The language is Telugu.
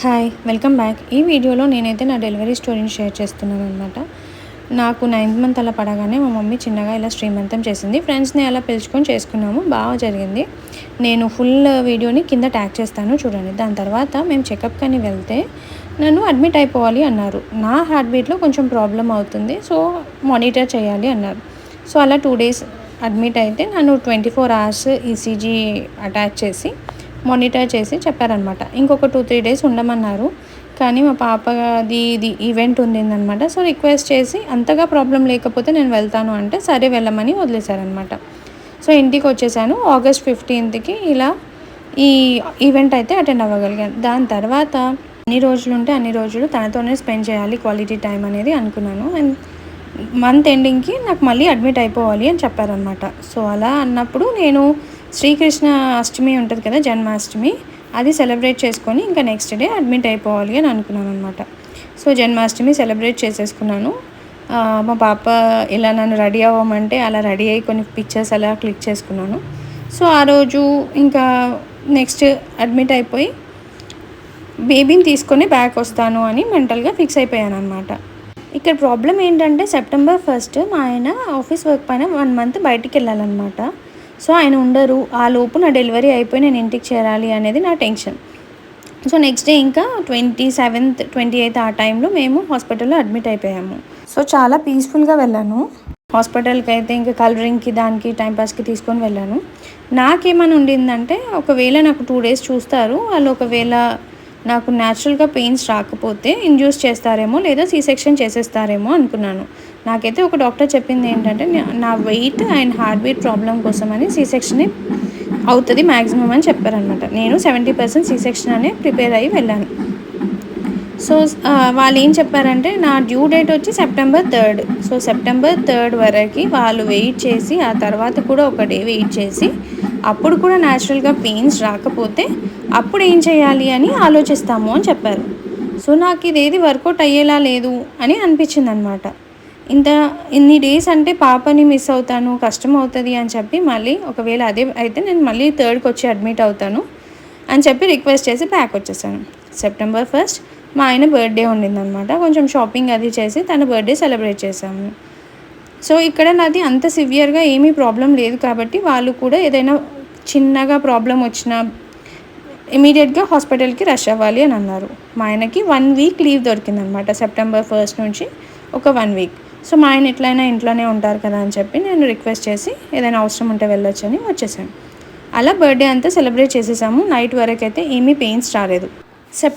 Hi welcome back. ఈ వీడియోలో నేనైతే నా డెలివరీ స్టోరీని షేర్ చేస్తున్నాను అనమాట. నాకు 9th మంత్ అలా పడగానే మా మమ్మీ చిన్నగా ఇలా శ్రీమంతం చేసింది. ఫ్రెండ్స్ని అలా పిలుచుకొని చేసుకున్నాము, బాగా జరిగింది. నేను ఫుల్ వీడియోని కింద ట్యాగ్ చేస్తాను చూడండి. దాని తర్వాత మేము చెకప్ కానీ వెళ్తే నన్ను అడ్మిట్ అయిపోవాలి అన్నారు. నా హార్ట్ బీట్లో కొంచెం ప్రాబ్లం అవుతుంది, సో మానిటర్ చేయాలి అన్నారు. సో అలా 2 days అడ్మిట్ అయితే నన్ను 24 hours ఈసీజీ అటాచ్ చేసి మానిటర్ చేసి చెప్పారనమాట. ఇంకొక 2-3 days ఉండమన్నారు. కానీ మా పాపది ఇది ఈవెంట్ ఉండిందనమాట. సో రిక్వెస్ట్ చేసి అంతగా ప్రాబ్లం లేకపోతే నేను వెళ్తాను అంటే సరే వెళ్ళమని వదిలేశారనమాట. సో ఇంటికి వచ్చేసాను. August 15th ఇలా ఈ ఈవెంట్ అయితే అటెండ్ అవ్వగలిగాను. దాని తర్వాత ఎన్ని రోజులు ఉంటే అన్ని రోజులు తనతోనే స్పెండ్ చేయాలి క్వాలిటీ టైం అనేది అనుకున్నాను. అండ్ మంత్ ఎండింగ్కి నాకు మళ్ళీ అడ్మిట్ అయిపోవాలి అని చెప్పారనమాట. సో అలా అన్నప్పుడు నేను శ్రీకృష్ణ అష్టమి ఉంటుంది కదా, జన్మాష్టమి, అది సెలబ్రేట్ చేసుకొని ఇంకా నెక్స్ట్ డే అడ్మిట్ అయిపోవాలి అని అనుకున్నాను అనమాట. సో జన్మాష్టమి సెలబ్రేట్ చేసేసుకున్నాను. మా పాప ఇలా నన్ను రెడీ అవ్వమంటే అలా రెడీ అయ్యి కొన్ని పిక్చర్స్ అలా క్లిక్ చేసుకున్నాను. సో ఆ రోజు ఇంకా నెక్స్ట్ అడ్మిట్ అయిపోయి బేబీని తీసుకొని బ్యాక్ వస్తాను అని మెంటల్గా ఫిక్స్ అయిపోయాను అనమాట. ఇక్కడ ప్రాబ్లం ఏంటంటే September 1st మా ఆయన ఆఫీస్ వర్క్ పైన 1 month బయటికి వెళ్ళాలన్నమాట. సో ఆయన ఉండరు. ఆ లోపు నా డెలివరీ అయిపోయి నేను ఇంటికి చేరాలి అనేది నా టెన్షన్. సో నెక్స్ట్ డే ఇంకా 27th 28th ఆ టైంలో మేము హాస్పిటల్లో అడ్మిట్ అయిపోయాము. సో చాలా పీస్ఫుల్గా వెళ్ళాను. హాస్పిటల్కి అయితే ఇంకా కలరింగ్కి దానికి టైంపాస్కి తీసుకొని వెళ్ళాను. నాకేమని ఉండిందంటే ఒకవేళ నాకు 2 days చూస్తారు, వాళ్ళు ఒకవేళ నాకు న్యాచురల్గా పెయిన్స్ రాకపోతే ఇండ్యూస్ చేస్తారేమో లేదా సీ-సెక్షన్ చేసేస్తారేమో అనుకున్నాను. నాకైతే ఒక డాక్టర్ చెప్పింది ఏంటంటే నా weight and heart beat problem కోసం అని సీ-సెక్షనే అవుతుంది మ్యాక్సిమం అని చెప్పారనమాట. నేను 70% సీ-సెక్షన్ అనే ప్రిపేర్ అయ్యి వెళ్ళాను. సో వాళ్ళు ఏం చెప్పారంటే నా డ్యూ డేట్ వచ్చి September 3rd. So September 3rd వరకు వాళ్ళు వెయిట్ చేసి ఆ తర్వాత కూడా ఒక డే వెయిట్ చేసి అప్పుడు కూడా న్యాచురల్గా పెయిన్స్ రాకపోతే అప్పుడు ఏం చేయాలి అని ఆలోచిస్తాము అని చెప్పారు. సో నాకు ఇదేది వర్కౌట్ అయ్యేలా లేదు అని అనిపించింది అనమాట. ఇన్ని డేస్ అంటే పాపని మిస్ అవుతాను, కష్టం అవుతుంది అని చెప్పి మళ్ళీ ఒకవేళ అదే అయితే నేను మళ్ళీ 3rdకి వచ్చి అడ్మిట్ అవుతాను అని చెప్పి రిక్వెస్ట్ చేసి బ్యాక్ వచ్చేసాను. September 1st మా ఆయన బర్త్డే ఉండిందనమాట. కొంచెం షాపింగ్ అది చేసి తన బర్త్డే సెలబ్రేట్ చేసాము. సో ఇక్కడ నాది అంత సివియర్గా ఏమీ ప్రాబ్లం లేదు కాబట్టి వాళ్ళు కూడా ఏదైనా చిన్నగా ప్రాబ్లం వచ్చినా ఇమీడియట్గా హాస్పిటల్కి రష్ అవ్వాలి అని అన్నారు. మా ఆయనకి 1 week లీవ్ దొరికిందనమాట. September 1st నుంచి ఒక 1 week. సో మా ఆయన ఎట్లయినా ఇంట్లోనే ఉంటారు కదా అని చెప్పి నేను రిక్వెస్ట్ చేసి ఏదైనా అవసరం ఉంటే వెళ్ళొచ్చని వచ్చేసాను. అలా బర్త్డే అంతా సెలబ్రేట్ చేసేసాము. నైట్ వరకు అయితే ఏమీ పెయిన్స్ రాలేదు.